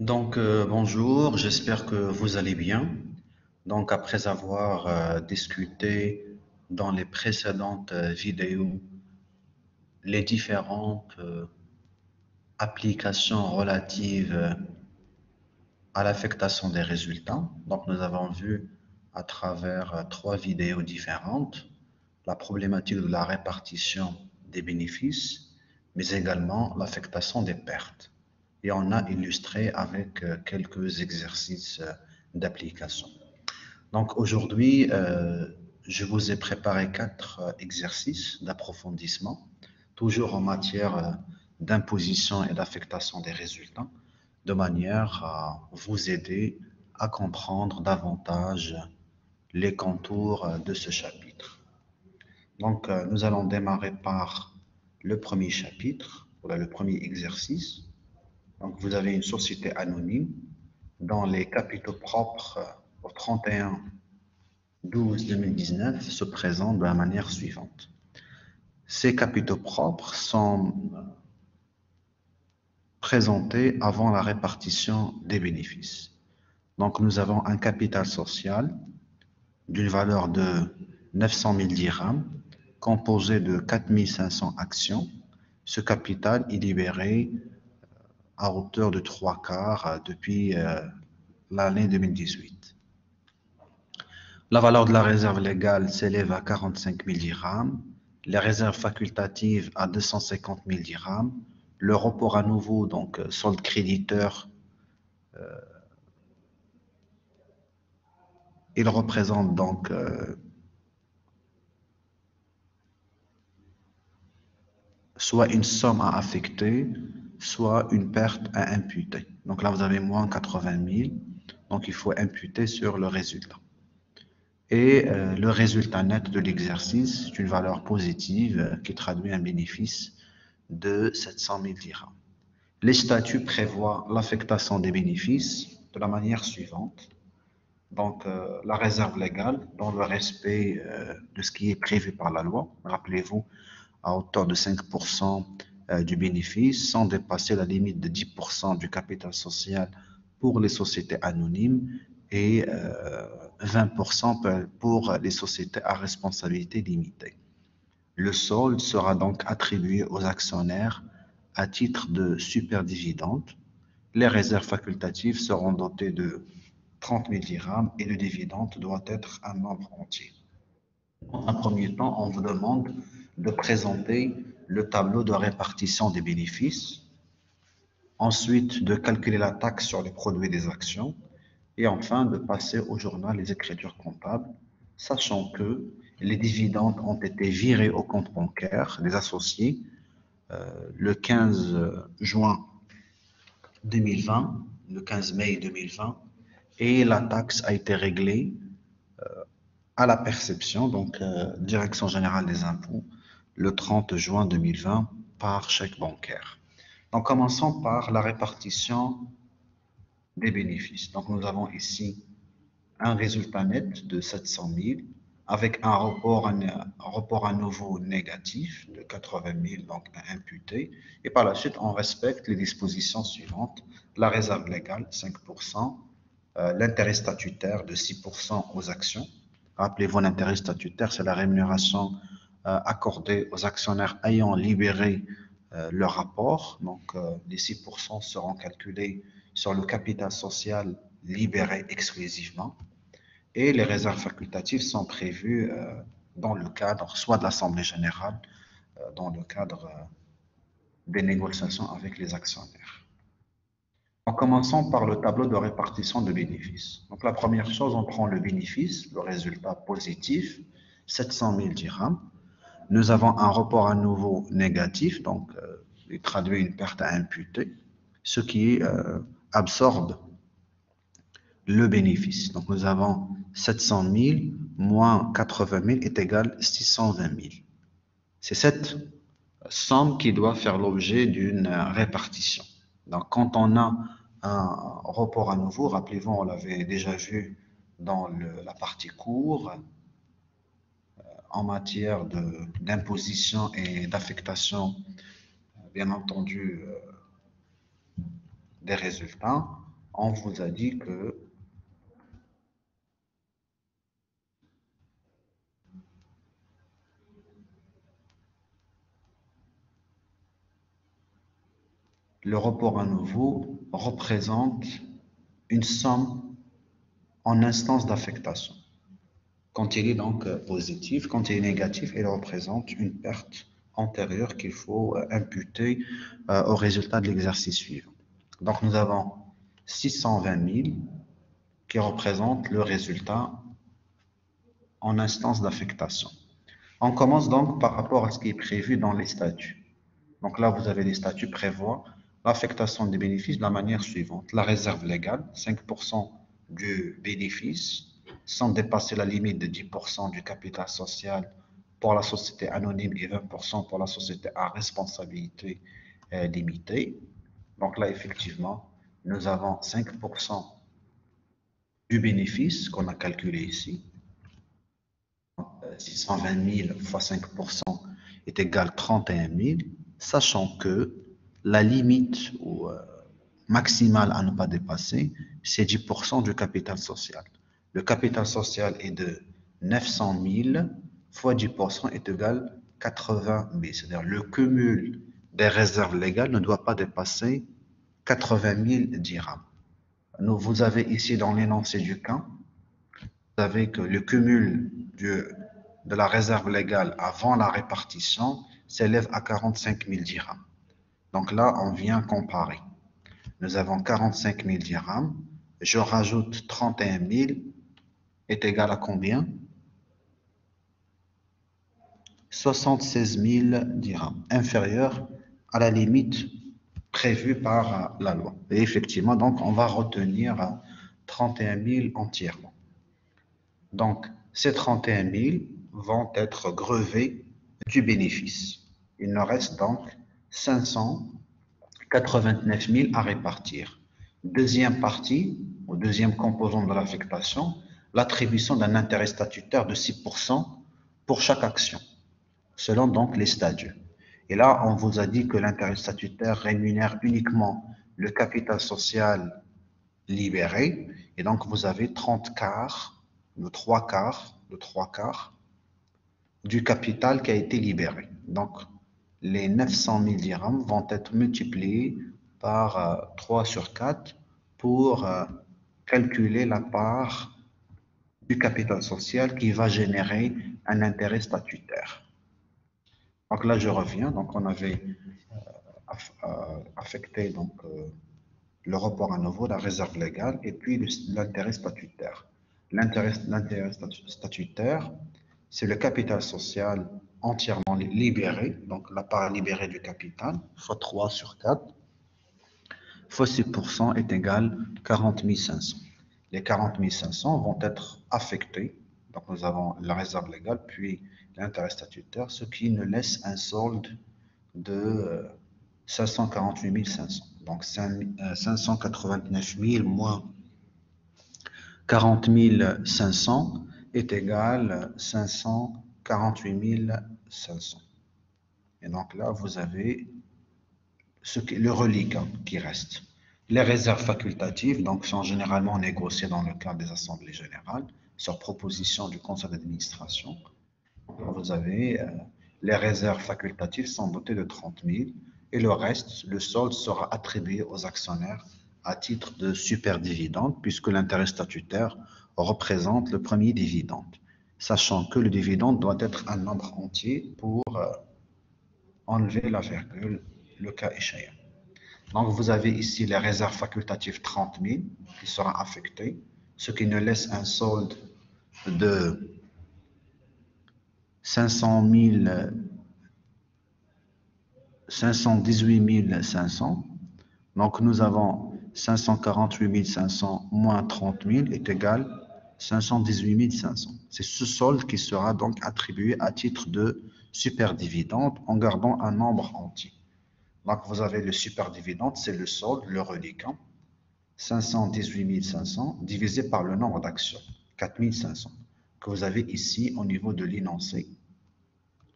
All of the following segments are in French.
Bonjour, j'espère que vous allez bien. Donc, après avoir discuté dans les précédentes vidéos les différentes applications relatives à l'affectation des résultats, donc nous avons vu à travers trois vidéos différentes la problématique de la répartition des bénéfices, mais également l'affectation des pertes. Et on a illustré avec quelques exercices d'application. Donc aujourd'hui, je vous ai préparé quatre exercices d'approfondissement, toujours en matière d'imposition et d'affectation des résultats, de manière à vous aider à comprendre davantage les contours de ce chapitre. Nous allons démarrer par le premier chapitre, voilà le premier exercice. Donc, vous avez une société anonyme dont les capitaux propres au 31/12/2019 se présentent de la manière suivante. Ces capitaux propres sont présentés avant la répartition des bénéfices. Donc, nous avons un capital social d'une valeur de 900 000 dirhams, composé de 4 500 actions. Ce capital est libéré à hauteur de 3/4 depuis l'année 2018. La valeur de la réserve légale s'élève à 45 000 dirhams, les réserves facultatives à 250 000 dirhams, le report à nouveau, donc solde créditeur, il représente donc soit une somme à affecter, soit une perte à imputer. Donc là, vous avez moins 80 000, donc il faut imputer sur le résultat. Et le résultat net de l'exercice, c'est une valeur positive qui traduit un bénéfice de 700 000 dirhams. Les statuts prévoient l'affectation des bénéfices de la manière suivante. Donc, la réserve légale, dans le respect de ce qui est prévu par la loi, rappelez-vous, à hauteur de 5% du bénéfice, sans dépasser la limite de 10% du capital social pour les sociétés anonymes et 20% pour les sociétés à responsabilité limitée. Le solde sera donc attribué aux actionnaires à titre de superdividende. Les réserves facultatives seront dotées de 30 000 dirhams et le dividende doit être un nombre entier. Dans un premier temps, on vous demande de présenter le tableau de répartition des bénéfices, ensuite de calculer la taxe sur les produits des actions et enfin de passer au journal les écritures comptables, sachant que les dividendes ont été virés au compte bancaire des associés le 15 juin 2020, le 15 mai 2020, et la taxe a été réglée à la perception, donc Direction générale des impôts, le 30 juin 2020 par chèque bancaire. Donc commençons par la répartition des bénéfices. Donc nous avons ici un résultat net de 700 000 avec un report à nouveau négatif de 80 000 donc à imputer. Et par la suite, on respecte les dispositions suivantes. La réserve légale, 5%, l'intérêt statutaire de 6% aux actions. Rappelez-vous, l'intérêt statutaire, c'est la rémunération accordée aux actionnaires ayant libéré leur rapport. Donc, les 6% seront calculés sur le capital social libéré exclusivement. Et les réserves facultatives sont prévues dans le cadre soit de l'Assemblée générale, dans le cadre des négociations avec les actionnaires. En commençant par le tableau de répartition de bénéfices. Donc la première chose, on prend le bénéfice, le résultat positif, 700 000 dirhams. Nous avons un report à nouveau négatif, donc il traduit une perte à imputer, ce qui absorbe le bénéfice. Donc nous avons 700 000 moins 80 000 est égal à 620 000. C'est cette somme qui doit faire l'objet d'une répartition. Donc quand on a un report à nouveau, rappelez-vous, on l'avait déjà vu dans la partie cours, en matière d'imposition et d'affectation, bien entendu, des résultats. on vous a dit que le report à nouveau représente une somme en instance d'affectation. Quand il est donc positif, quand il est négatif, il représente une perte antérieure qu'il faut imputer au résultat de l'exercice suivant. Donc nous avons 620 000 qui représente le résultat en instance d'affectation. On commence donc par rapport à ce qui est prévu dans les statuts. Donc là, vous avez les statuts prévoient l'affectation des bénéfices de la manière suivante. La réserve légale, 5% du bénéfice, sans dépasser la limite de 10% du capital social pour la société anonyme et 20% pour la société à responsabilité limitée. Donc là, effectivement, nous avons 5% du bénéfice qu'on a calculé ici. 620 000 fois 5% est égal à 31 000, sachant que la limite maximale à ne pas dépasser, c'est 10% du capital social. Le capital social est de 900 000 fois 10% est égal à 80 000. C'est-à-dire le cumul des réserves légales ne doit pas dépasser 80 000 dirhams. Vous avez ici dans l'énoncé du cas, vous avez que le cumul de la réserve légale avant la répartition s'élève à 45 000 dirhams. Donc là, on vient comparer. Nous avons 45 000 dirhams. Je rajoute 31 000 est égal à combien? 76 000 dirhams, inférieur à la limite prévue par la loi. Et effectivement, donc, on va retenir 31 000 entièrement. Donc, ces 31 000 vont être grevés du bénéfice. Il nous reste donc 589 000 à répartir. Deuxième partie, ou deuxième composante de l'affectation, l'attribution d'un intérêt statutaire de 6% pour chaque action, selon donc les statuts. Et là, on vous a dit que l'intérêt statutaire rémunère uniquement le capital social libéré, et donc vous avez 30 quarts, le 3 quarts du capital qui a été libéré. Donc, les 900 000 dirhams vont être multipliés par 3 sur 4 pour calculer la part du capital social qui va générer un intérêt statutaire. Donc là, je reviens. Donc, on avait affecté le report à nouveau, la réserve légale et puis l'intérêt statutaire. L'intérêt statutaire, c'est le capital social entièrement libéré, donc la part libérée du capital, fois 3 sur 4, fois 6% est égal à 40 500. Les 40 500 vont être affectés, donc nous avons la réserve légale, puis l'intérêt statutaire, ce qui nous laisse un solde de 548 500. Donc 589 000 moins 40 500 est égal à 548 500. Et donc là, vous avez le reliquat qui reste. Les réserves facultatives donc, sont généralement négociées dans le cadre des assemblées générales sur proposition du conseil d'administration. Vous avez les réserves facultatives sont dotées de 30 000 et le reste, le solde sera attribué aux actionnaires à titre de superdividende puisque l'intérêt statutaire représente le premier dividende, sachant que le dividende doit être un nombre entier pour enlever la virgule, le cas échéant. Donc vous avez ici les réserves facultatives 30 000 qui sera affectées, ce qui nous laisse un solde de 518 500. Donc nous avons 548 500 moins 30 000 est égal à 518 500. C'est ce solde qui sera donc attribué à titre de superdividende en gardant un nombre entier. Donc vous avez le superdividende, c'est le solde, le reliquat, 518 500 divisé par le nombre d'actions, 4 500, que vous avez ici au niveau de l'énoncé.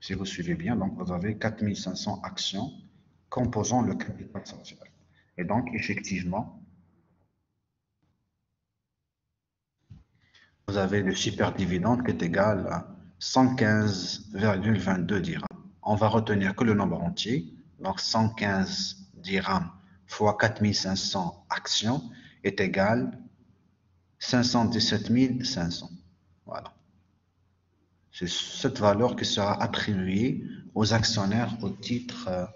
Si vous suivez bien, donc vous avez 4 500 actions composant le capital social. Et donc, effectivement, vous avez le super dividende qui est égal à 115,22 dirhams. On va retenir que le nombre entier, donc 115 dirhams fois 4500 actions est égal 517 500. Voilà. C'est cette valeur qui sera attribuée aux actionnaires au titre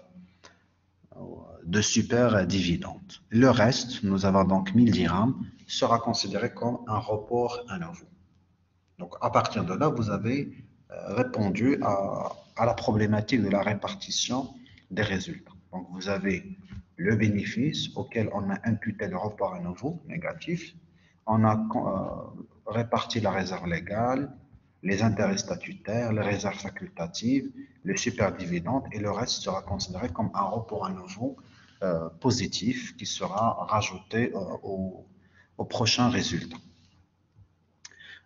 de super dividende. Le reste, nous avons donc 1000 dirhams, sera considéré comme un report à nouveau. Donc, à partir de là, vous avez répondu à la problématique de la répartition des résultats. Donc, vous avez le bénéfice auquel on a imputé le report à nouveau négatif. On a réparti la réserve légale, les intérêts statutaires, les réserves facultatives, le super dividende et le reste sera considéré comme un report à nouveau positif qui sera rajouté au prochain résultat.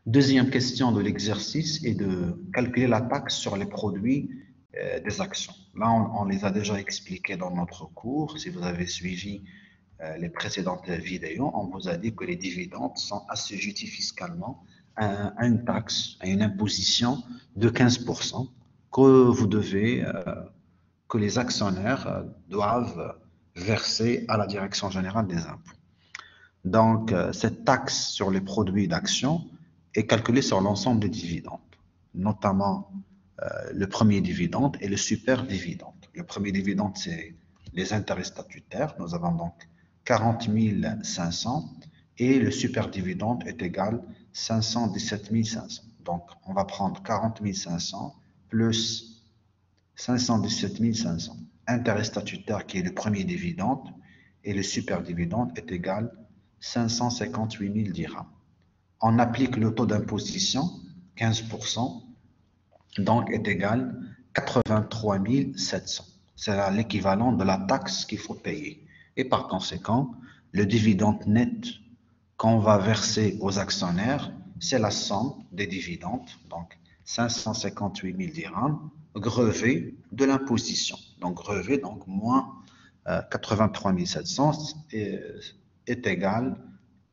Deuxième question de l'exercice est de calculer la taxe sur les produits des actions. Là, on les a déjà expliqués dans notre cours. Si vous avez suivi les précédentes vidéos, on vous a dit que les dividendes sont assujettis fiscalement à une taxe, à une imposition de 15% que les actionnaires doivent verser à la Direction générale des impôts. Donc, cette taxe sur les produits d'actions est calculée sur l'ensemble des dividendes, notamment le premier dividende et le super dividende. Le premier dividende, c'est les intérêts statutaires. Nous avons donc 40 500 et le super dividende est égal à 517 500. Donc, on va prendre 40 500 plus 517 500. Intérêt statutaire qui est le premier dividende et le super dividende est égal à 558 000 dirhams. On applique le taux d'imposition, 15%, donc est égal à 83 700. C'est l'équivalent de la taxe qu'il faut payer. Et par conséquent, le dividende net qu'on va verser aux actionnaires, c'est la somme des dividendes, donc 558 000 dirhams, grevé de l'imposition. Donc grevé, donc moins 83 700 est égal à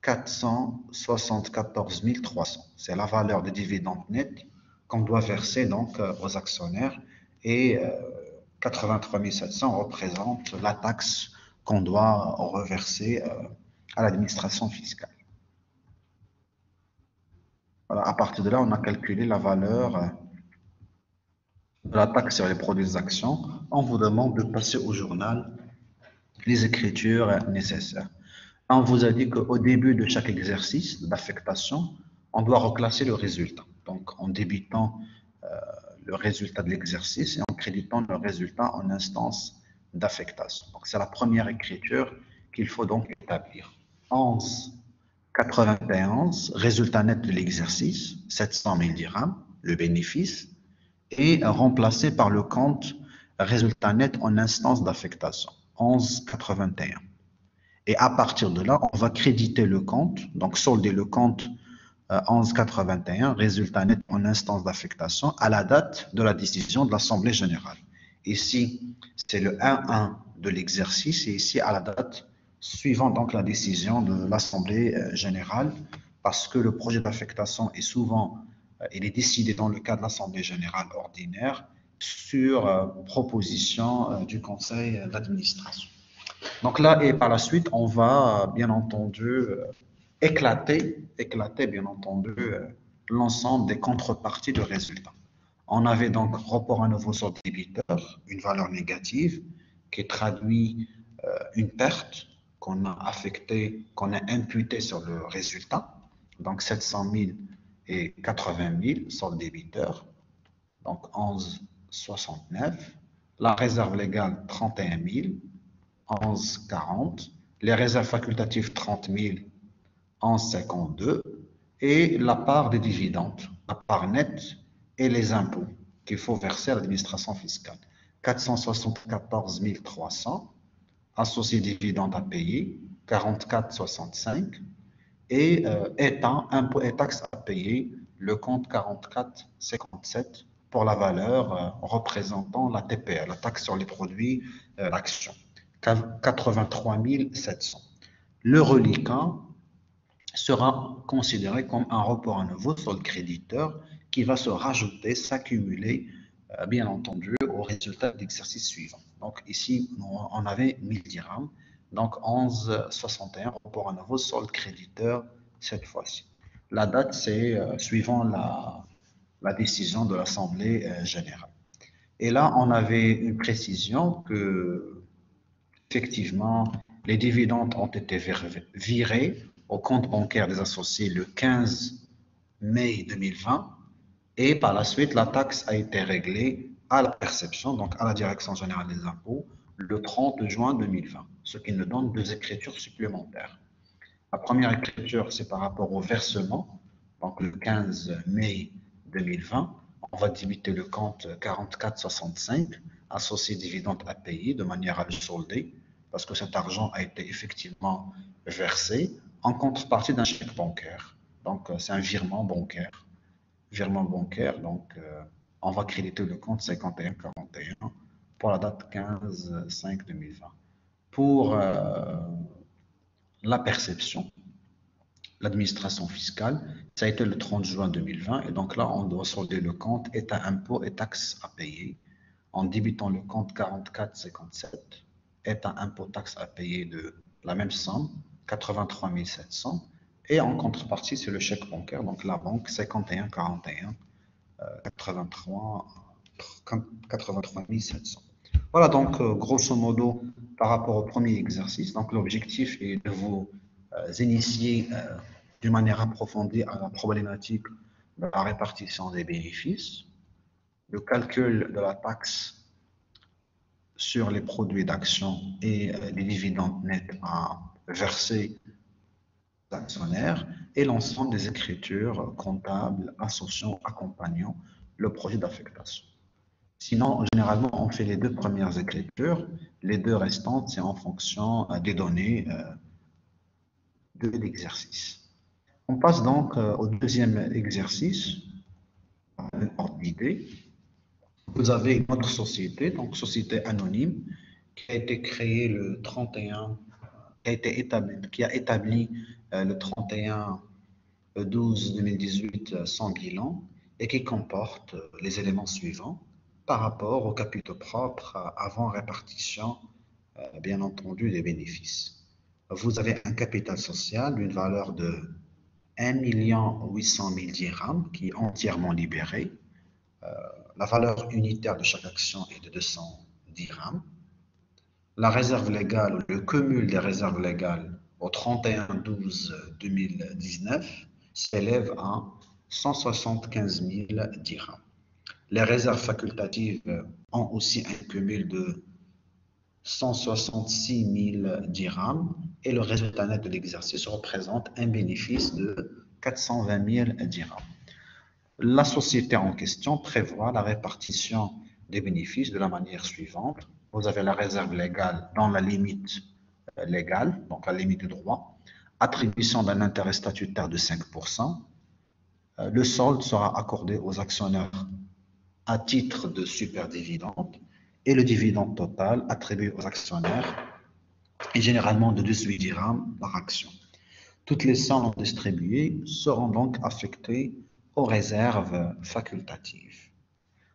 474 300. C'est la valeur des dividendes nets qu'on doit verser donc aux actionnaires et 83 700 représente la taxe qu'on doit reverser à l'administration fiscale. Voilà, à partir de là, on a calculé la valeur de la taxe sur les produits des actions. On vous demande de passer au journal les écritures nécessaires. On vous a dit qu'au début de chaque exercice d'affectation, on doit reclasser le résultat. Donc, en débitant le résultat de l'exercice et en créditant le résultat en instance d'affectation. Donc, c'est la première écriture qu'il faut donc établir. 11,91, résultat net de l'exercice, 700 000 dirhams, le bénéfice, et remplacé par le compte résultat net en instance d'affectation, 11,81. Et à partir de là, on va créditer le compte, donc solder le compte 11,81, résultat net en instance d'affectation, à la date de la décision de l'Assemblée générale. Ici, c'est le 1,1 de l'exercice et ici, à la date suivant donc la décision de l'Assemblée générale, parce que le projet d'affectation est souvent, il est décidé dans le cadre de l'Assemblée générale ordinaire sur proposition du conseil d'administration. Donc là, et par la suite, on va bien entendu éclater bien entendu l'ensemble des contreparties de résultats. On avait donc report à nouveau sur le débiteur, une valeur négative qui traduit une perte qu'on a affectée, qu'on a imputée sur le résultat, donc 700 000 et 80 000 sur le débiteur, donc 11,69. La réserve légale, 31 000. 11,40, les réserves facultatives 30 000, 11,52 et la part des dividendes, la part nette et les impôts qu'il faut verser à l'administration fiscale. 474 300, associés dividendes à payer, 44,65 et État, impôts et taxes à payer, le compte 44,57 pour la valeur représentant la TPA, la taxe sur les produits d'actions. 83 700. Le reliquat sera considéré comme un report à nouveau sur le créditeur qui va se rajouter, s'accumuler, bien entendu, au résultat de l'exercice suivant. Donc ici, on avait 1000 dirhams, donc 11,61 report à nouveau sur le créditeur cette fois-ci. La date, c'est suivant la décision de l'Assemblée générale. Et là, on avait une précision que, effectivement, les dividendes ont été virés au compte bancaire des associés le 15 mai 2020 et par la suite, la taxe a été réglée à la perception, donc à la Direction générale des impôts, le 30 juin 2020, ce qui nous donne deux écritures supplémentaires. La première écriture, c'est par rapport au versement, donc le 15 mai 2020, on va débiter le compte 4465, associé dividende à payer, de manière à le solder, parce que cet argent a été effectivement versé en contrepartie d'un chèque bancaire. Donc, c'est un virement bancaire. Virement bancaire, donc on va créditer le compte 5141 pour la date 15/5/2020. Pour la perception, l'administration fiscale, ça a été le 30 juin 2020 et donc là, on doit solder le compte État impôts et taxes à payer en débitant le compte 4457, État impôts taxes à payer de la même somme, 83 700 et en contrepartie, c'est le chèque bancaire, donc la banque 5141 83 700. Voilà donc grosso modo par rapport au premier exercice. Donc l'objectif est de vous initier d'une manière approfondie à la problématique de la répartition des bénéfices, le calcul de la taxe sur les produits d'action et les dividendes nets à verser aux actionnaires et l'ensemble des écritures comptables associant, accompagnant le projet d'affectation. Sinon, généralement, on fait les deux premières écritures. Les deux restantes, c'est en fonction des données de l'exercice. On passe donc au deuxième exercice, une ordre d'idée. Vous avez une autre société, donc société anonyme, qui a été créée le 31, qui a établi le 31/12/2018 son bilan et qui comporte les éléments suivants par rapport au capitaux propre avant répartition, bien entendu, des bénéfices. Vous avez un capital social d'une valeur de 1 800 000 dirhams qui est entièrement libéré. La valeur unitaire de chaque action est de 200 dirhams. La réserve légale, ou le cumul des réserves légales au 31/12/2019 s'élève à 175 000 dirhams. Les réserves facultatives ont aussi un cumul de 166 000 dirhams et le résultat net de l'exercice représente un bénéfice de 420 000 dirhams. La société en question prévoit la répartition des bénéfices de la manière suivante. Vous avez la réserve légale dans la limite légale, donc la limite du droit, attribution d'un intérêt statutaire de 5%. Le solde sera accordé aux actionnaires à titre de superdividende et le dividende total attribué aux actionnaires est généralement de 18 dirhams par action. Toutes les sommes non distribuées seront donc affectées aux réserves facultatives.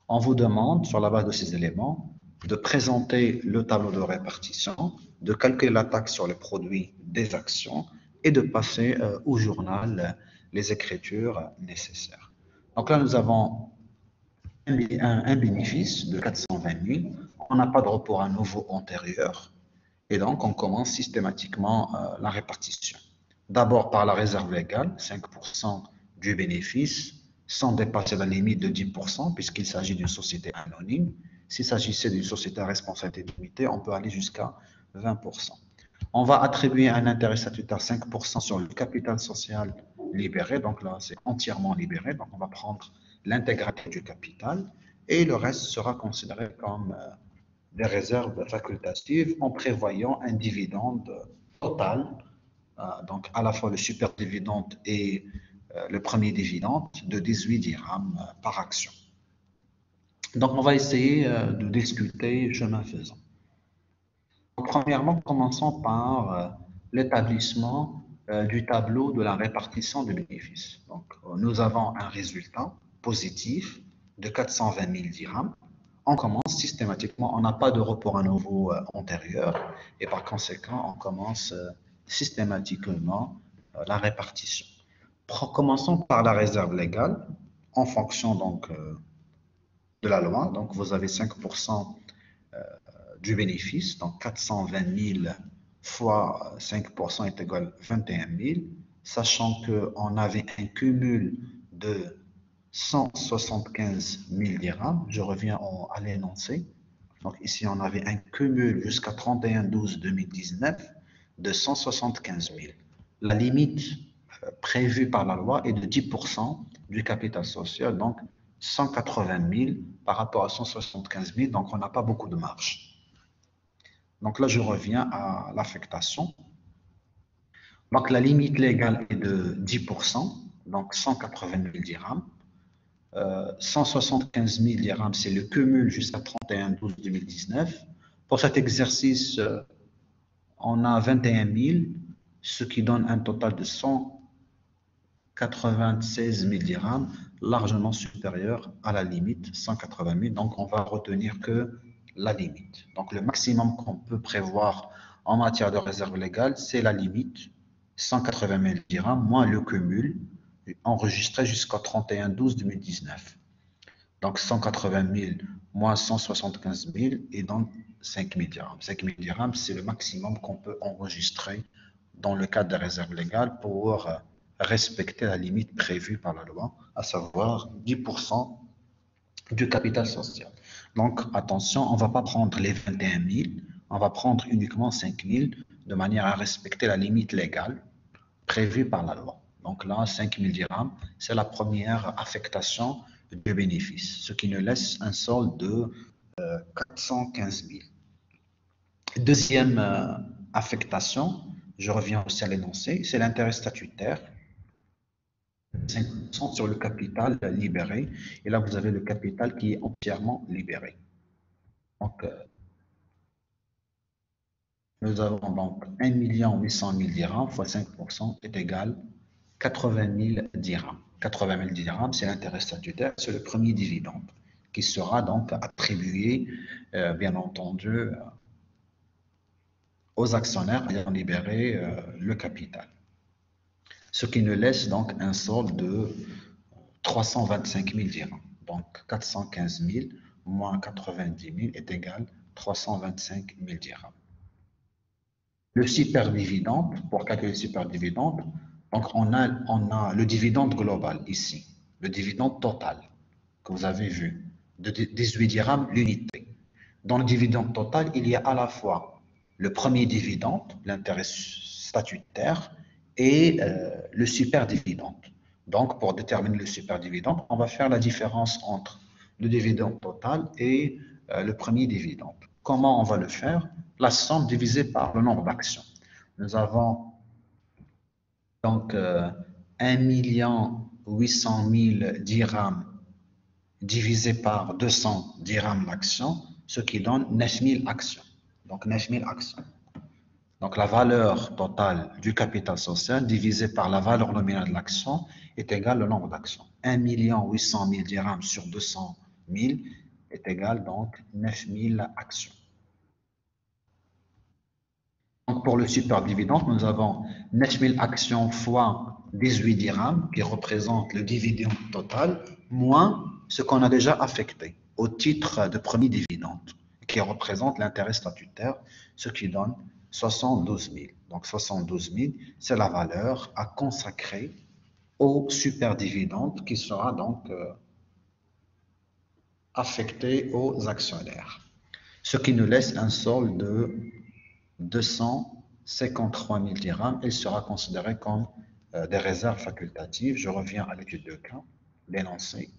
On vous demande, sur la base de ces éléments, de présenter le tableau de répartition, de calculer la taxe sur les produits des actions et de passer au journal les écritures nécessaires. Donc là, nous avons un bénéfice de 420 000. On n'a pas de report à nouveau antérieur. Et donc, on commence systématiquement la répartition. D'abord par la réserve légale, 5% du bénéfice, sans dépasser la limite de 10%, puisqu'il s'agit d'une société anonyme. S'il s'agissait d'une société à responsabilité limitée, on peut aller jusqu'à 20%. On va attribuer un intérêt statutaire 5% sur le capital social libéré, donc là c'est entièrement libéré, donc on va prendre l'intégralité du capital et le reste sera considéré comme des réserves facultatives en prévoyant un dividende total, donc à la fois le super dividende et le premier dividende de 18 dirhams par action. Donc on va essayer de discuter chemin faisant. Premièrement, commençons par l'établissement du tableau de la répartition des bénéfices. Donc, nous avons un résultat positif de 420 000 dirhams. On commence systématiquement, on n'a pas de report à nouveau antérieur et par conséquent, on commence systématiquement la répartition. Commençons par la réserve légale en fonction donc de la loi. Donc, vous avez 5% du bénéfice, donc 420 000 fois 5% est égal à 21 000, sachant qu'on avait un cumul de 175 000 dirhams. Je reviens à l'énoncé. Donc ici, on avait un cumul jusqu'à 31/12/2019 de 175 000. La limite prévue par la loi est de 10% du capital social, donc 180 000 par rapport à 175 000, donc on n'a pas beaucoup de marge. Donc là, je reviens à l'affectation. Donc la limite légale est de 10%, donc 180 000 dirhams. 175 000 dirhams, c'est le cumul jusqu'à 31/12/2019. Pour cet exercice, on a 21 000, ce qui donne un total de 196 000 dirhams, largement supérieur à la limite, 180 000. Donc, on va retenir que la limite. Donc, le maximum qu'on peut prévoir en matière de réserve légale, c'est la limite, 180 000 dirhams, moins le cumul, enregistré jusqu'au 31/12/2019. Donc 180 000 moins 175 000 et donc 5 000 dirhams. 5 000 dirhams, c'est le maximum qu'on peut enregistrer dans le cadre des réserves légales pour respecter la limite prévue par la loi, à savoir 10% du capital social. Donc attention, on ne va pas prendre les 21 000, on va prendre uniquement 5 000 de manière à respecter la limite légale prévue par la loi. Donc là, 5 000 dirhams, c'est la première affectation de bénéfices, ce qui nous laisse un solde de 415 000. Deuxième affectation, je reviens aussi à l'énoncé, c'est l'intérêt statutaire, 5% sur le capital libéré, et là vous avez le capital qui est entièrement libéré. Donc, nous avons donc 1 800 000 dirhams fois 5% est égal à 80 000 dirhams. 80 000 dirhams, c'est l'intérêt statutaire, c'est le premier dividende qui sera donc attribué, bien entendu, aux actionnaires ayant libéré le capital. Ce qui nous laisse donc un solde de 325 000 dirhams. Donc 415 000 moins 90 000 est égal à 325 000 dirhams. Le superdividende, pour calculer le superdividende, donc on a le dividende global ici, le dividende total que vous avez vu, de 18 dirhams l'unité. Dans le dividende total, il y a à la fois le premier dividende, l'intérêt statutaire, et le superdividende. Donc, pour déterminer le superdividende, on va faire la différence entre le dividende total et le premier dividende. Comment on va le faire? La somme divisée par le nombre d'actions. Nous avons donc 1 800 000 dirhams divisé par 200 dirhams l'action, ce qui donne 9 000 actions. Donc 9 000 actions. Donc la valeur totale du capital social divisé par la valeur nominale de l'action est égale au nombre d'actions. 1 800 000 dirhams sur 200 000 est égal donc 9 000 actions. Donc pour le superdividende, nous avons 9 000 actions fois 18 dirhams qui représente le dividende total moins ce qu'on a déjà affecté au titre de premier dividende qui représente l'intérêt statutaire, ce qui donne 72 000. Donc 72 000, c'est la valeur à consacrer au superdividende qui sera donc affecté aux actionnaires. Ce qui nous laisse un solde de 253 000 dirhams. Il sera considéré comme des réserves facultatives. Je reviens à l'étude de cas, l'énoncé.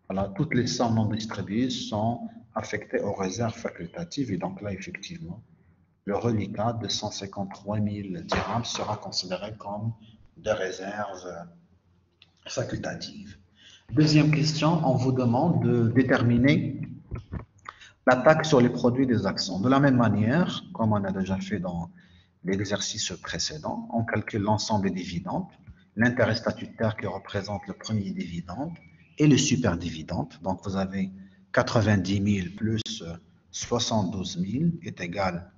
Voilà, toutes les sommes non distribuées sont affectées aux réserves facultatives et donc là, effectivement, le reliquat de 153 000 dirhams sera considéré comme des réserves facultatives. Deuxième question, on vous demande de déterminer la taxe sur les produits des actions. De la même manière, comme on a déjà fait dans l'exercice précédent. On calcule l'ensemble des dividendes, l'intérêt statutaire qui représente le premier dividende et le superdividende. Donc, vous avez 90 000 plus 72 000 est égal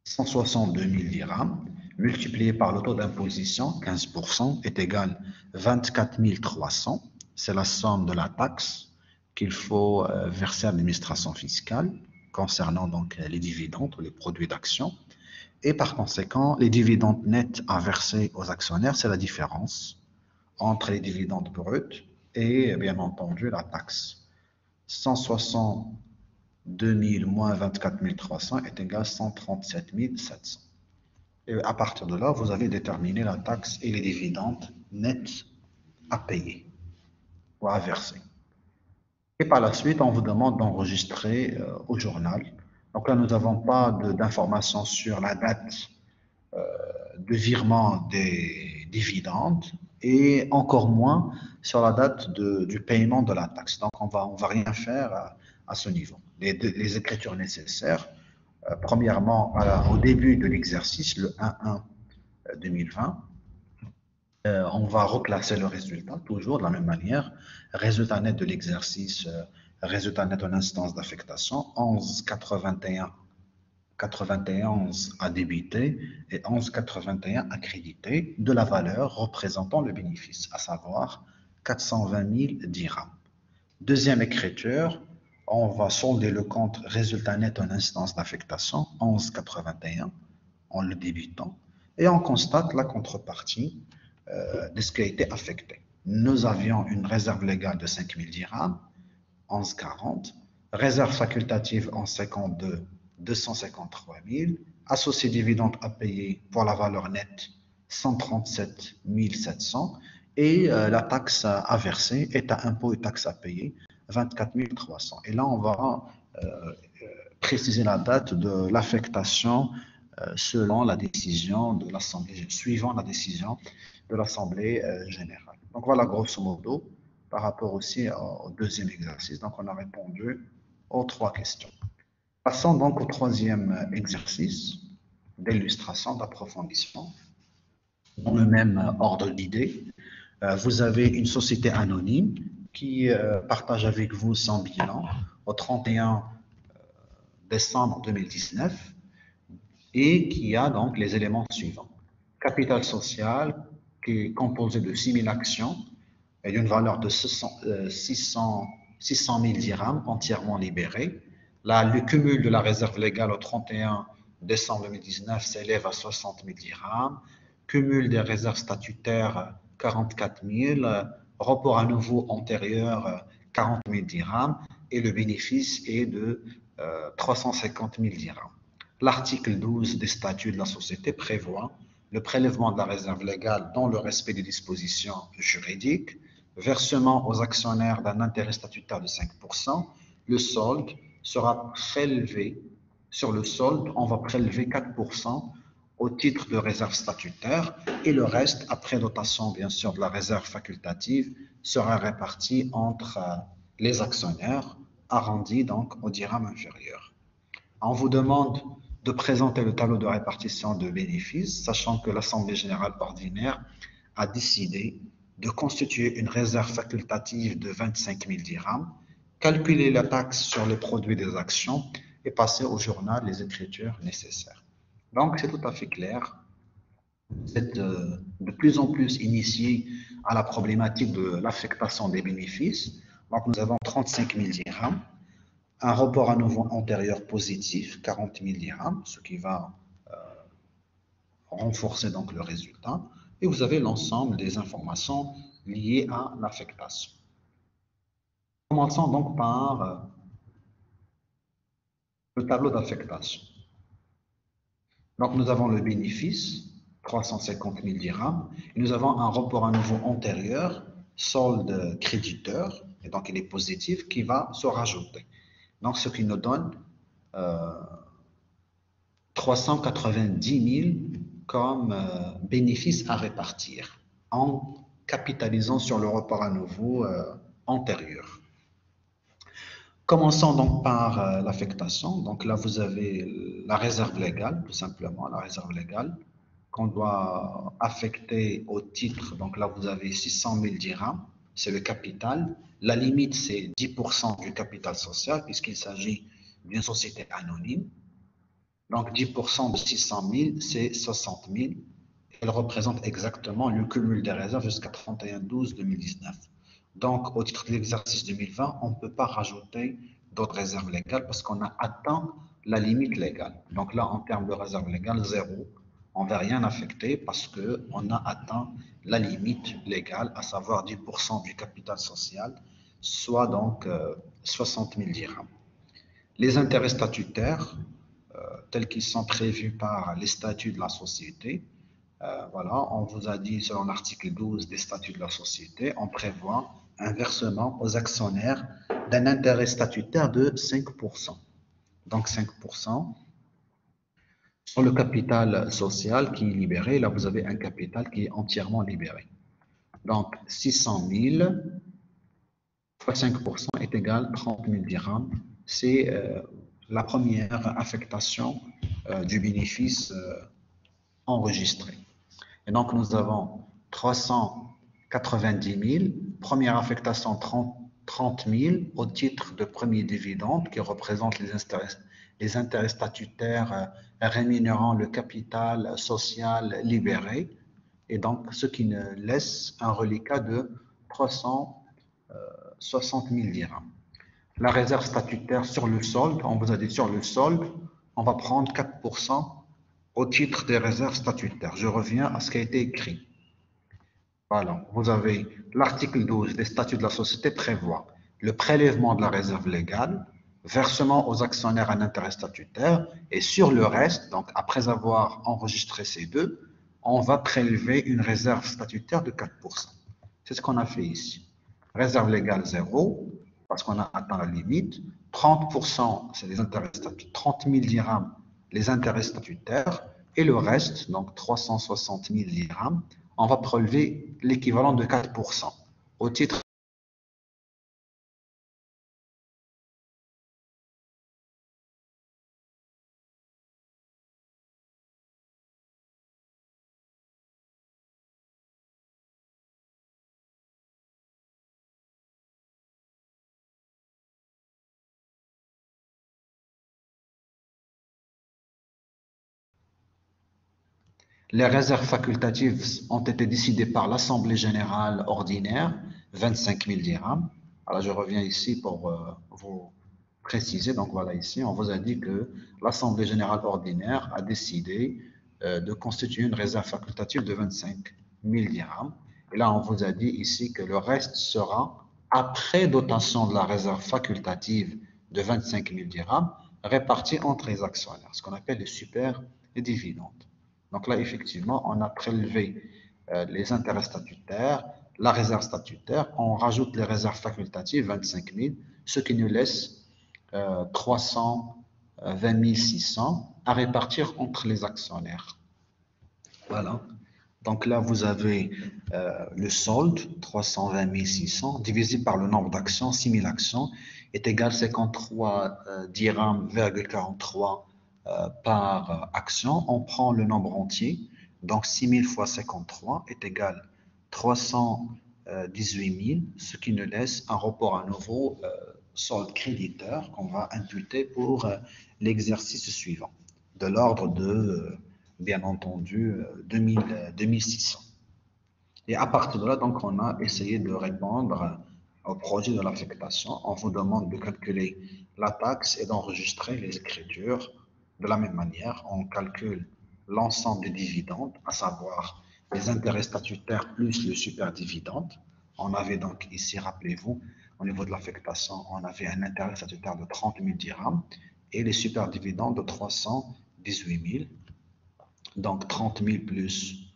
162 000 dirhams, multiplié par le taux d'imposition, 15%, est égal 24 300. C'est la somme de la taxe qu'il faut verser à l'administration fiscale concernant donc les dividendes ou les produits d'action. Et par conséquent, les dividendes nets à verser aux actionnaires, c'est la différence entre les dividendes bruts et bien entendu la taxe. 162 000 moins 24 300 est égal à 137 700. Et à partir de là, vous avez déterminé la taxe et les dividendes nets à payer ou à verser. Et par la suite, on vous demande d'enregistrer au journal. Donc là, nous n'avons pas d'informations sur la date de virement des dividendes et encore moins sur la date du paiement de la taxe. Donc, on va rien faire à ce niveau. Les écritures nécessaires, premièrement, au début de l'exercice, le 1-1-2020, on va reclasser le résultat, toujours de la même manière. Résultat net de l'exercice, résultat net en instance d'affectation, 11,91 à débiter et 11,81 à créditer de la valeur représentant le bénéfice, à savoir 420 000 dirhams. Deuxième écriture, on va solder le compte résultat net en instance d'affectation, 11,81 en le débitant, et on constate la contrepartie de ce qui a été affecté. Nous avions une réserve légale de 5 000 dirhams, 11,40, réserve facultative en 52, 253 000, associé dividende à payer pour la valeur nette, 137 700, et la taxe à verser, état impôt et taxe à payer, 24 300. Et là, on va préciser la date de l'affectation selon la décision de l'Assemblée, suivant la décision de l'Assemblée générale. Donc voilà, grosso modo, par rapport aussi au deuxième exercice. Donc on a répondu aux 3 questions. Passons donc au troisième exercice d'illustration, d'approfondissement. Dans le même ordre d'idée, vous avez une société anonyme qui partage avec vous son bilan au 31 décembre 2019 et qui a donc les éléments suivants. Capital social qui est composé de 6 000 actions et d'une valeur de 600 000 dirhams entièrement libérées. Là, le cumul de la réserve légale au 31 décembre 2019 s'élève à 60 000 dirhams. Cumul des réserves statutaires, 44 000. Report à nouveau antérieur, 40 000 dirhams. Et le bénéfice est de 350 000 dirhams. L'article 12 des statuts de la société prévoit le prélèvement de la réserve légale dans le respect des dispositions juridiques, versement aux actionnaires d'un intérêt statutaire de 5%, le solde sera prélevé, sur le solde, on va prélever 4% au titre de réserve statutaire et le reste, après dotation bien sûr de la réserve facultative, sera réparti entre les actionnaires, arrondi donc au dirham inférieur. On vous demande de présenter le tableau de répartition de bénéfices, sachant que l'Assemblée générale ordinaire a décidé de constituer une réserve facultative de 25 000 dirhams, calculer la taxe sur les produits des actions et passer au journal les écritures nécessaires. Donc, c'est tout à fait clair. Vous êtes de plus en plus initié à la problématique de l'affectation des bénéfices. Donc, nous avons 35 000 dirhams. Un report à nouveau antérieur positif, 40 000 dirhams, ce qui va renforcer donc le résultat. Et vous avez l'ensemble des informations liées à l'affectation. Commençons donc par le tableau d'affectation. Donc nous avons le bénéfice, 350 000 dirhams, et nous avons un report à nouveau antérieur, solde créditeur, et donc il est positif, qui va se rajouter. Donc, ce qui nous donne 390 000 comme bénéfice à répartir en capitalisant sur le report à nouveau antérieur. Commençons donc par l'affectation. Donc là, vous avez la réserve légale, tout simplement, la réserve légale qu'on doit affecter au titre. Donc là, vous avez 600 000 dirhams, c'est le capital. La limite, c'est 10% du capital social, puisqu'il s'agit d'une société anonyme. Donc 10% de 600 000, c'est 60 000. Elle représente exactement le cumul des réserves jusqu'à 31/12/2019. Donc, au titre de l'exercice 2020, on ne peut pas rajouter d'autres réserves légales parce qu'on a atteint la limite légale. Donc là, en termes de réserve légale, zéro. On ne va rien affecter parce qu'on a atteint la limite légale, à savoir 10% du capital social, soit donc 60 000 dirhams. Les intérêts statutaires, tels qu'ils sont prévus par les statuts de la société, voilà, on vous a dit, selon l'article 12 des statuts de la société, on prévoit un versement aux actionnaires d'un intérêt statutaire de 5%. Donc 5% sur le capital social qui est libéré. Là, vous avez un capital qui est entièrement libéré. Donc 600 000 fois 5% est égal à 30 000 dirhams. C'est la première affectation du bénéfice enregistré. Et donc, nous avons 390 000, première affectation 30 000 au titre de premier dividende qui représente les intérêts statutaires rémunérant le capital social libéré, et donc ce qui nous laisse un reliquat de 360 000 dirhams. La réserve statutaire sur le solde, on vous a dit sur le solde, on va prendre 4% au titre des réserves statutaires. Je reviens à ce qui a été écrit. Voilà, vous avez l'article 12 des statuts de la société prévoit le prélèvement de la réserve légale, versement aux actionnaires un intérêt statutaire, et sur le reste, donc après avoir enregistré ces deux, on va prélever une réserve statutaire de 4%. C'est ce qu'on a fait ici. Réserve légale 0, parce qu'on a atteint la limite. 30%, c'est les intérêts statutaires. 30 000 dirhams, les intérêts statutaires. Et le reste, donc 360 000 dirhams, on va prélever l'équivalent de 4% au titre. Les réserves facultatives ont été décidées par l'Assemblée générale ordinaire, 25 000 dirhams. Alors je reviens ici pour vous préciser. Donc voilà, ici, on vous a dit que l'Assemblée générale ordinaire a décidé de constituer une réserve facultative de 25 000 dirhams. Et là, on vous a dit ici que le reste sera, après dotation de la réserve facultative de 25 000 dirhams, réparti entre les actionnaires, ce qu'on appelle les super et dividendes. Donc là, effectivement, on a prélevé les intérêts statutaires, la réserve statutaire, on rajoute les réserves facultatives, 25 000, ce qui nous laisse 320 600 à répartir entre les actionnaires. Voilà. Donc là, vous avez le solde, 320 600, divisé par le nombre d'actions, 6 000 actions, est égal à 53 dirhams,43 par action. On prend le nombre entier, donc 6 000 fois 53 est égal à 318 000, ce qui nous laisse un report à nouveau solde créditeur qu'on va imputer pour l'exercice suivant, de l'ordre de, bien entendu, 2600. Et à partir de là, donc, on a essayé de répondre au projet de l'affectation. On vous demande de calculer la taxe et d'enregistrer les écritures. De la même manière, on calcule l'ensemble des dividendes, à savoir les intérêts statutaires plus le superdividende. On avait donc ici, rappelez-vous, au niveau de l'affectation, on avait un intérêt statutaire de 30 000 dirhams et les superdividendes de 318 000. Donc 30 000 plus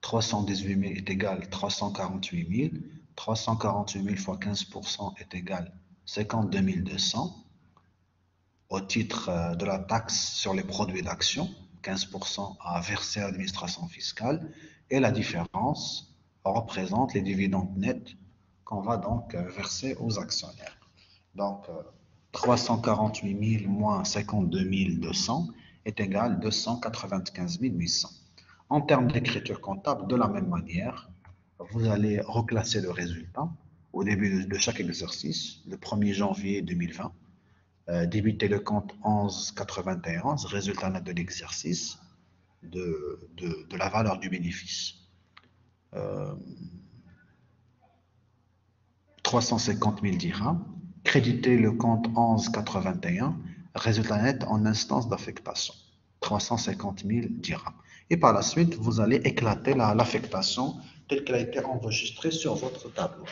318 000 est égal à 348 000. 348 000 fois 15% est égal à 52 200 au titre de la taxe sur les produits d'action, 15% à verser à l'administration fiscale, et la différence représente les dividendes nets qu'on va donc verser aux actionnaires. Donc, 348 000 moins 52 200 est égal à 295 800. En termes d'écriture comptable, de la même manière, vous allez reclasser le résultat au début de chaque exercice, le 1er janvier 2020. Débiter le compte 11,91, résultat net de l'exercice, de la valeur du bénéfice. 350 000 dirhams. Créditer le compte 11,81, résultat net en instance d'affectation. 350 000 dirhams. Et par la suite, vous allez éclater l'affectation telle qu'elle a été enregistrée sur votre tableau.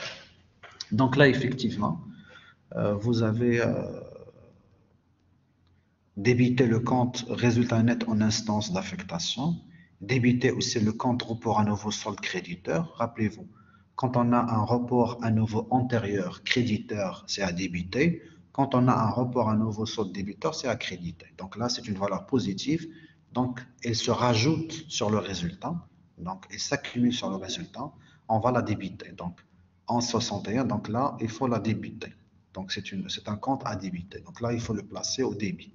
Donc là, effectivement, vous avez débité le compte résultat net en instance d'affectation, débiter aussi le compte report à nouveau solde créditeur. Rappelez-vous, quand on a un report à nouveau antérieur créditeur, c'est à débiter. Quand on a un report à nouveau solde débiteur, c'est à créditer. Donc là, c'est une valeur positive. Donc, elle se rajoute sur le résultat. Donc, elle s'accumule sur le résultat. On va la débiter. Donc, en 61, donc là, il faut la débiter. Donc, c'est un compte à débiter. Donc là, il faut le placer au débit,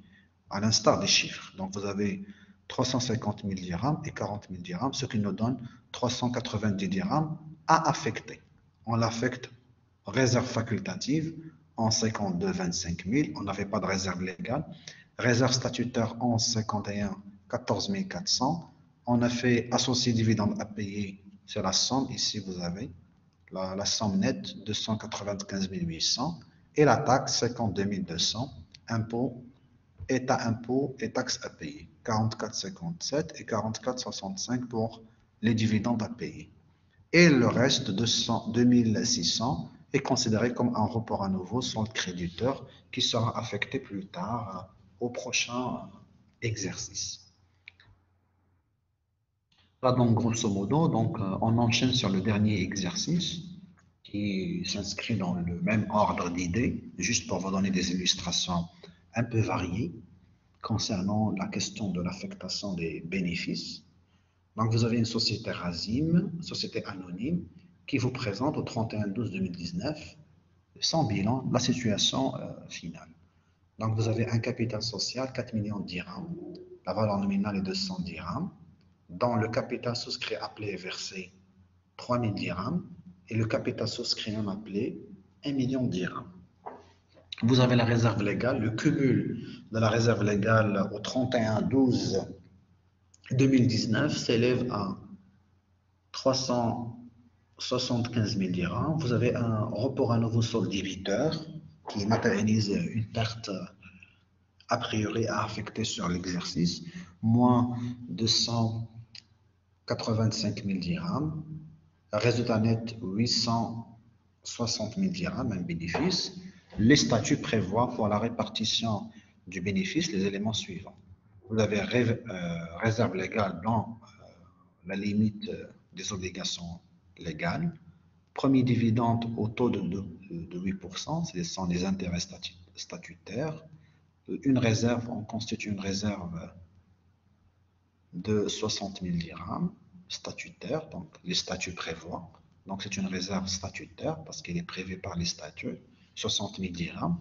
à l'instar des chiffres. Donc, vous avez 350 000 dirhams et 40 000 dirhams, ce qui nous donne 390 dirhams à affecter. On l'affecte réserve facultative en 52 25 000, on n'avait pas de réserve légale. Réserve statutaire en 51 14 400. On a fait associé dividende à payer, c'est la somme. Ici, vous avez la somme nette 295 800 et la taxe 52 200. Impôt, État impôt et taxes à payer 44,57 et 44,65 pour les dividendes à payer. Et le reste, 2600, est considéré comme un report à nouveau sans le créditeur qui sera affecté plus tard au prochain exercice. Là, donc, grosso modo, donc, on enchaîne sur le dernier exercice qui s'inscrit dans le même ordre d'idées, juste pour vous donner des illustrations un peu variées concernant la question de l'affectation des bénéfices. Donc, vous avez une société Razim, société anonyme, qui vous présente au 31/12/2019, sans bilan, la situation finale. Donc, vous avez un capital social, 4 millions de dirhams. La valeur nominale est de 100 dirhams. Dans le capital souscrit appelé et versé, 3 000 dirhams. Et le capital souscrit non appelé, 1 million de dirhams. Vous avez la réserve légale. Le cumul de la réserve légale au 31/12/2019 s'élève à 375 000 dirhams. Vous avez un report à nouveau solde débiteur qui matérialise une perte a priori à affecter sur l'exercice, moins 285 000 dirhams. Résultat net 860 000 dirhams, un bénéfice. Les statuts prévoient pour la répartition du bénéfice les éléments suivants. Vous avez réserve légale dans la limite des obligations légales. Premier dividende au taux de 8%, ce sont les intérêts statutaires. Une réserve, on constitue une réserve de 60 000 dirhams statutaire, donc les statuts prévoient. Donc c'est une réserve statutaire parce qu'elle est prévue par les statuts, 60 000 dirhams.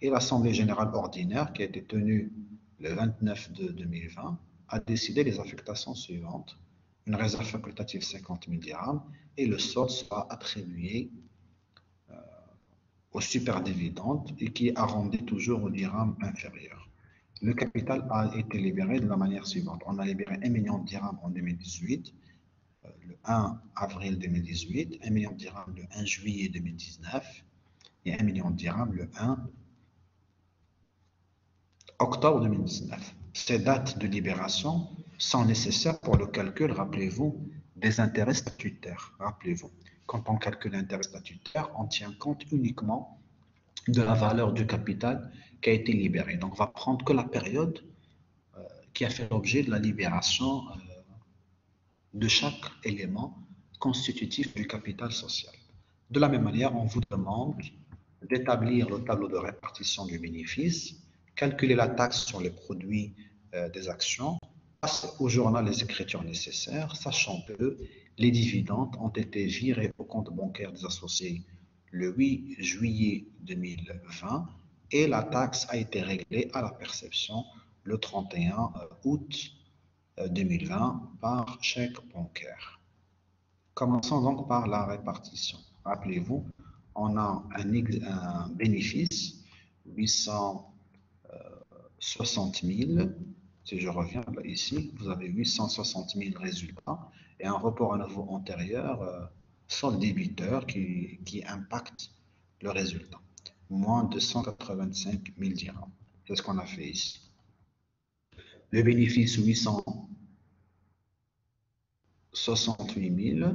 Et l'Assemblée générale ordinaire qui a été tenue le 29/2/2020 a décidé les affectations suivantes. Une réserve facultative 50 000 dirhams et le solde sera attribué au superdividende et qui est arrondi toujours au dirham inférieur. Le capital a été libéré de la manière suivante. On a libéré 1 million de dirhams en 2018, le 1 avril 2018, 1 million de dirhams le 1 juillet 2019 et 1 million de dirhams le 1 octobre 2019. Ces dates de libération sont nécessaires pour le calcul, rappelez-vous, des intérêts statutaires. Rappelez-vous, quand on calcule l'intérêt statutaire, on tient compte uniquement de la valeur du capital qui a été libéré. Donc, on va prendre que la période qui a fait l'objet de la libération de chaque élément constitutif du capital social. De la même manière, on vous demande d'établir le tableau de répartition du bénéfice, calculer la taxe sur les produits des actions, passer au journal les écritures nécessaires, sachant que les dividendes ont été virés au compte bancaire des associés le 8 juillet 2020 et la taxe a été réglée à la perception le 31 août 2020 par chèque bancaire. Commençons donc par la répartition. Rappelez-vous, on a un bénéfice 860 000. Si je reviens là, ici, vous avez 860 000 résultats et un report à nouveau antérieur, solde débiteur qui impacte le résultat. Moins 285 000 dirhams. C'est ce qu'on a fait ici. Le bénéfice 868 000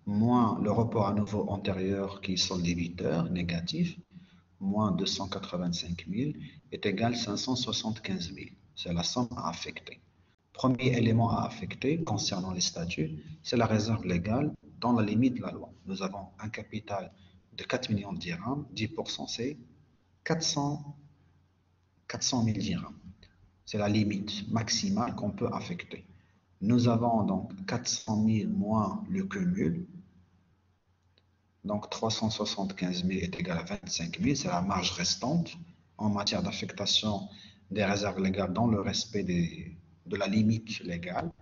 moins le report à nouveau antérieur qui est solde débiteur négatif, moins 285 000 est égal à 575 000. C'est la somme à affecter. Premier élément à affecter concernant les statuts, c'est la réserve légale dans la limite de la loi. Nous avons un capital de 4 millions de dirhams, 10% c'est 400 000 dirhams. C'est la limite maximale qu'on peut affecter. Nous avons donc 400 000 moins le cumul. Donc 375 000 est égal à 25 000, c'est la marge restante en matière d'affectation des réserves légales dans le respect de la limite légale,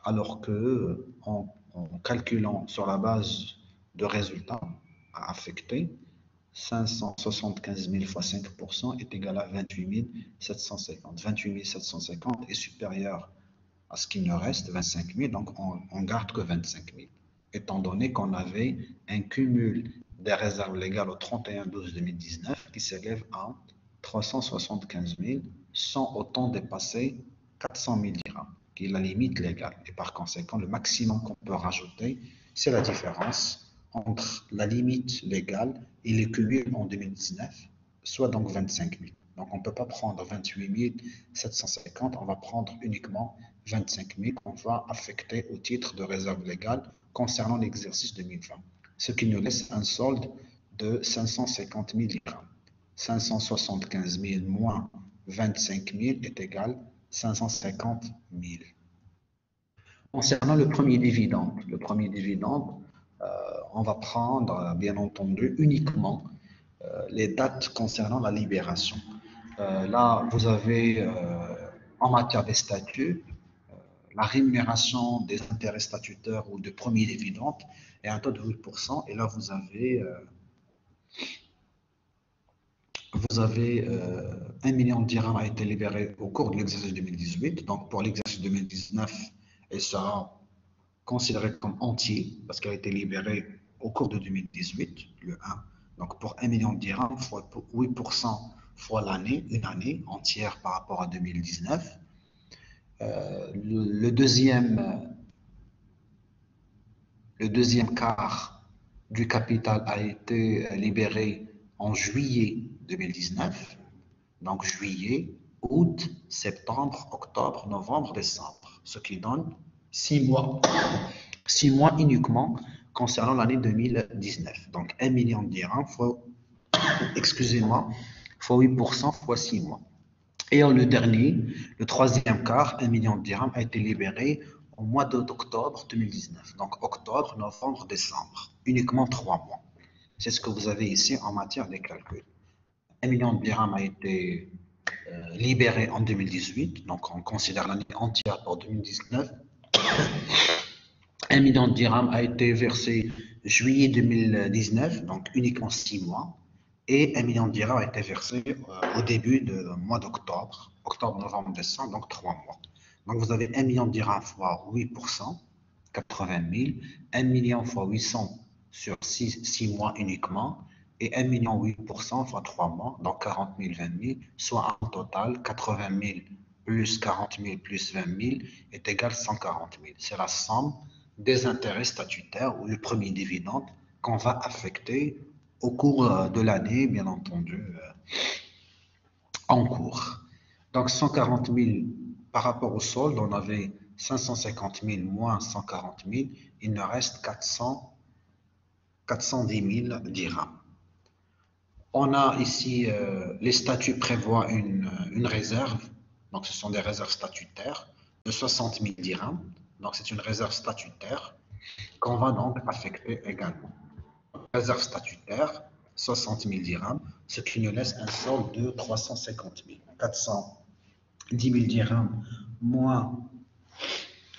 alors que en calculant sur la base de résultats à affecter, 575 000 fois 5% est égal à 28 750. 28 750 est supérieur à ce qu'il nous reste, 25 000, donc on garde que 25 000. Étant donné qu'on avait un cumul des réserves légales au 31/12/2019 qui s'élève à 375 000 sans autant dépasser 400 000 dirhams, qui est la limite légale. Et par conséquent, le maximum qu'on peut rajouter, c'est la différence entre la limite légale et le cumul en 2019, soit donc 25 000. Donc on ne peut pas prendre 28 750, on va prendre uniquement 25 000 qu'on va affecter au titre de réserve légale concernant l'exercice 2020. Ce qui nous laisse un solde de 550 000 dirhams. 575 000 moins 25 000 est égal à 550 000. Concernant le premier dividende, on va prendre, bien entendu, uniquement les dates concernant la libération. Là, vous avez, en matière des statuts, la rémunération des intérêts statutaires ou de premier dividende est un taux de 8%. Et là, vous avez 1 million de dirhams a été libéré au cours de l'exercice 2018. Donc, pour l'exercice 2019, elle sera considérée comme entier parce qu'elle a été libérée au cours de 2018, le 1. Donc, pour 1 million de dirhams, fois 8% fois l'année, une année entière par rapport à 2019. Le deuxième quart du capital a été libéré en juillet 2019. Donc juillet, août, septembre, octobre, novembre, décembre. Ce qui donne 6 mois. 6 mois uniquement concernant l'année 2019. Donc 1 million de dirhams fois, fois 8% fois 6 mois. Et le troisième quart, 1 million de dirhams, a été libéré au mois d'octobre 2019. Donc octobre, novembre, décembre. Uniquement 3 mois. C'est ce que vous avez ici en matière de calcul. 1 million de dirhams a été libéré en 2018. Donc on considère l'année entière pour 2019. 1 million de dirhams a été versé juillet 2019, donc uniquement 6 mois. Et 1 million de dirhams a été versé au début du mois d'octobre, octobre, novembre, décembre, donc 3 mois. Donc vous avez 1 million de dirhams fois 8%, 80 000, 1 million fois 800 sur 6 mois uniquement, et 1 million 8% fois 3 mois, donc 40 000, 20 000, soit en total 80 000 plus 40 000 plus 20 000 est égal à 140 000. C'est la somme des intérêts statutaires ou le premier dividende qu'on va affecter au cours de l'année, bien entendu, en cours. Donc 140 000 par rapport au solde, on avait 550 000 moins 140 000, il nous reste 410 000 dirhams. On a ici, les statuts prévoient une réserve, donc ce sont des réserves statutaires de 60 000 dirhams. Donc c'est une réserve statutaire qu'on va donc affecter également. Réserve statutaire, 60 000 dirhams, ce qui nous laisse un solde de 350 000. 410 000 dirhams moins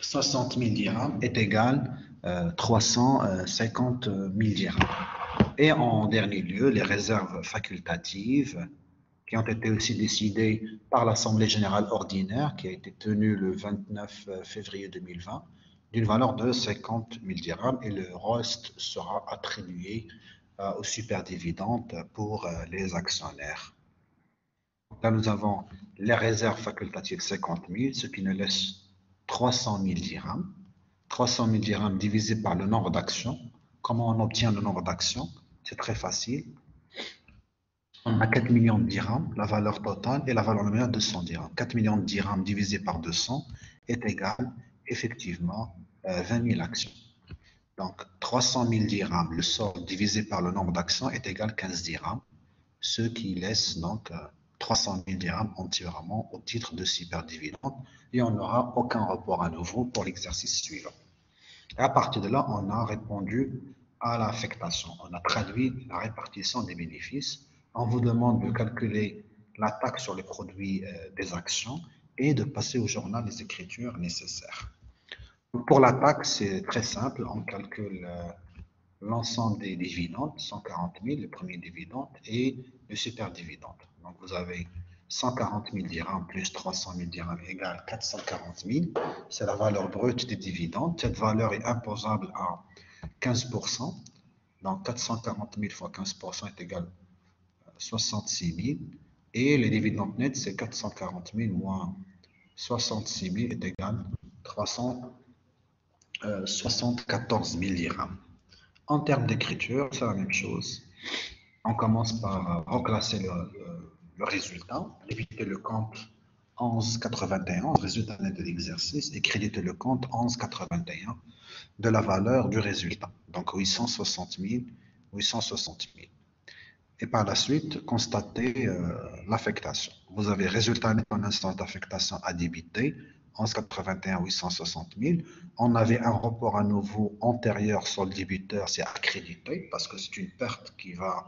60 000 dirhams est égal à 350 000 dirhams. Et en dernier lieu, les réserves facultatives qui ont été aussi décidées par l'Assemblée générale ordinaire qui a été tenue le 29 février 2020 d'une valeur de 50 000 dirhams et le reste sera attribué aux superdividendes pour les actionnaires. Là, nous avons les réserves facultatives 50 000, ce qui nous laisse 300 000 dirhams. 300 000 dirhams divisé par le nombre d'actions. Comment on obtient le nombre d'actions? C'est très facile. On a 4 millions de dirhams, la valeur totale, et la valeur nominale de 200 dirhams. 4 millions de dirhams divisé par 200 est égal, effectivement, 20 000 actions. Donc, 300 000 dirhams, le solde divisé par le nombre d'actions est égal à 15 dirhams, ce qui laisse donc 300 000 dirhams entièrement au titre de superdividende et on n'aura aucun report à nouveau pour l'exercice suivant. Et à partir de là, on a répondu à l'affectation. On a traduit la répartition des bénéfices. On vous demande de calculer la taxe sur les produits des actions et de passer au journal les écritures nécessaires. Pour la taxe, c'est très simple. On calcule l'ensemble des dividendes, 140 000, le premier dividende, et le superdividende. Donc, vous avez 140 000 dirhams plus 300 000 dirhams égale 440 000. C'est la valeur brute des dividendes. Cette valeur est imposable à 15%. Donc, 440 000 fois 15% est égal à 66 000. Et les dividendes nets, c'est 440 000 moins 66 000 est égal à 374 000 dirhams. En termes d'écriture, c'est la même chose. On commence par reclasser le résultat, débiter le compte 11,81, résultat net de l'exercice, et créditer le compte 11,81 de la valeur du résultat. Donc 860 000, 860 000. Et par la suite, constater l'affectation. Vous avez résultat net en instance d'affectation à débiter, 11,81, 860 000. On avait un report à nouveau antérieur sur le débiteur, c'est accrédité, parce que c'est une perte qui va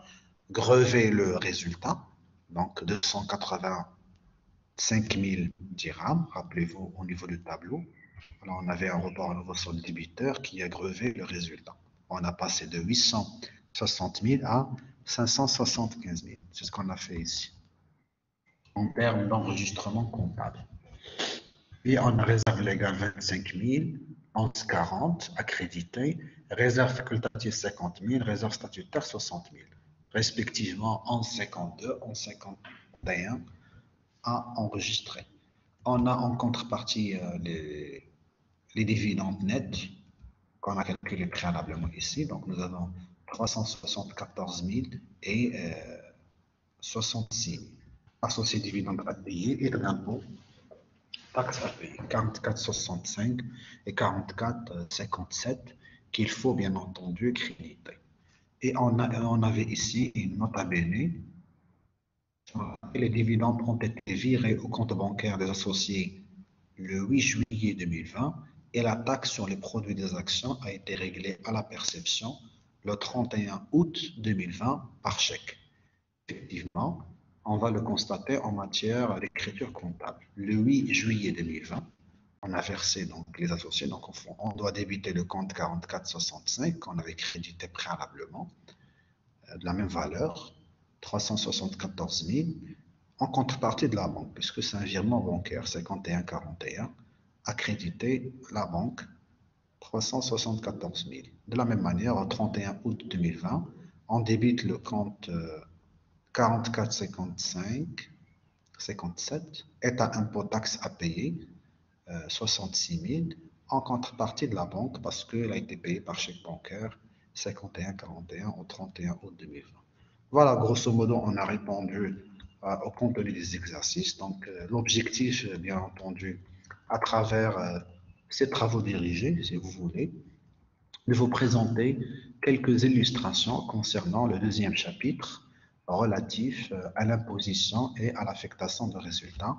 grever le résultat. Donc 285 000 dirhams, rappelez-vous au niveau du tableau. Alors, on avait un report à nouveau sur le débiteur qui a grevé le résultat. On a passé de 860 000 à 575 000. C'est ce qu'on a fait ici, en termes d'enregistrement comptable. Et on a réserve légale 25 000, 11,40 accrédité, réserve facultative 50 000, réserve statutaire 60 000, respectivement 11,52, 11,51 à enregistrer. On a en contrepartie les dividendes nets qu'on a calculés préalablement ici. Donc, nous avons 374 000 et 66 000. Associés dividendes à payer et d'impôts, taxes à payer, 44,65 et 44,57 qu'il faut bien entendu créditer. Et on avait ici une nota bene. Les dividendes ont été virés au compte bancaire des associés le 8 juillet 2020 et la taxe sur les produits des actions a été réglée à la perception le 31 août 2020 par chèque. Effectivement, on va le constater en matière d'écriture comptable. Le 8 juillet 2020, on a versé donc les associés, donc on doit débiter le compte 44,65 qu'on avait crédité préalablement, de la même valeur, 374 000, en contrepartie de la banque, puisque c'est un virement bancaire, 51,41, accrédité la banque, 374 000. De la même manière, au 31 août 2020, on débite le compte 44,55, 57, état impôt taxe à payer, 66 000, en contrepartie de la banque, parce qu'elle a été payée par chèque bancaire, 51,41 au 31 août 2020. Voilà, grosso modo, on a répondu au contenu des exercices. Donc, l'objectif, bien entendu, à travers ces travaux dirigés, si vous voulez, de vous présenter quelques illustrations concernant le deuxième chapitre relatif à l'imposition et à l'affectation de résultats.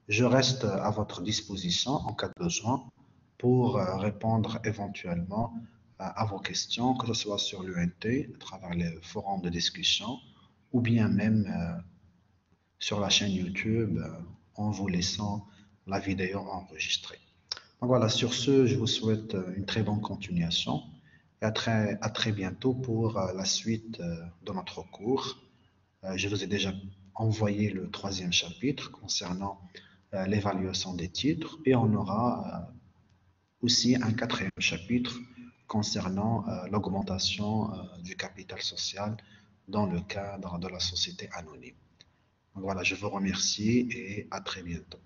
Je reste à votre disposition en cas de besoin pour répondre éventuellement à vos questions, que ce soit sur l'UNT, à travers les forums de discussion, ou bien même sur la chaîne YouTube en vous laissant la vidéo enregistrée. Donc voilà, sur ce, je vous souhaite une très bonne continuation et à très bientôt pour la suite de notre cours. Je vous ai déjà envoyé le troisième chapitre concernant l'évaluation des titres et on aura aussi un quatrième chapitre concernant l'augmentation du capital social dans le cadre de la société anonyme. Donc voilà, je vous remercie et à très bientôt.